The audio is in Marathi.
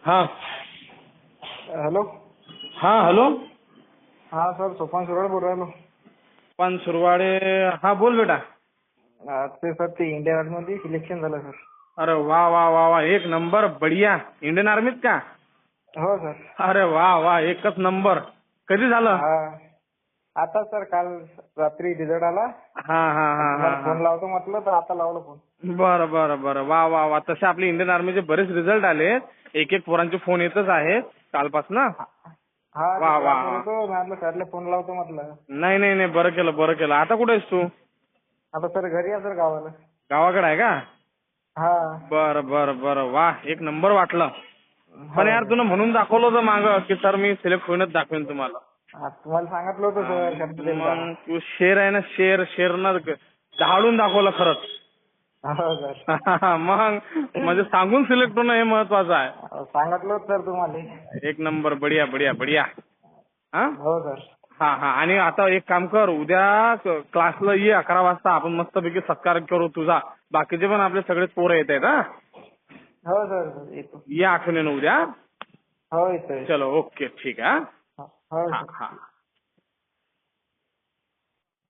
हा हॅलो. हा हॅलो. हा सर, सोपान सुरवाड बोल राहिलो. पण सुरवाडे. हा बोल बेटा. ते सर ते इंडियन आर्मी मध्ये सिलेक्शन झालं सर. अरे वा वा वा वा, एक नंबर, बढ़िया. इंडियन आर्मीत का? हो सर. अरे वा वा, एकच नंबर. कधी झालं? हा, आता सर काल रात्री रिझल्ट आला. हा हा हा हा तुम्हाला हा. फोन लावतो म्हटलं तर आता लावलं फोन. बरं बरं बरं, वा वा वा. तसे आपले इंडियन आर्मीचे बरेच रिझल्ट आले. एक एक पोरांचे फोन येतच आहेत कालपासून. हा, ते वा वा क्लासवर वा. होतो, मी आपल्या सरला फोन लावतो म्हटलं. नाही नाही नाही, बरं केलं बरं केलं. आता कुठे आहेस तू? आता सर घरी आहे सर, गावाला. गावाकडे आहे का? हा. बरं बरं बरं, वा, एक नंबर वाटलं. पण हो यार सर. तुला म्हणून दाखवलं होतं मागं की सर मी सिलेक्ट होईनच दाखवेन तुम्हाला. तुम्हाला सांगितलं होतं सर, शब्द दिलता. मग तू शेर आहे ना, शेरनं दहाडून दाखवलं खरंच. हो सर. मग म्हणजे सांगून सिलेक्ट होणं हे महत्वाचं आहे. सांगितलं होतं सर तुम्हाला. एक नंबर, बढिया बढिया बढिया. हा हो सर. हा हा. आणि आता एक काम कर, उद्या क्लासला ये 11 वाजता. आपण मस्तपैकी सत्कार करू तुझा. बाकीचे पण आपले सगळे पोरं येत आहेत. हा, हो सर, येतो. ये आठवणीनं उद्या. हो येतोय. चलो, ओके, ठीक आहे. हो हा सर. हा.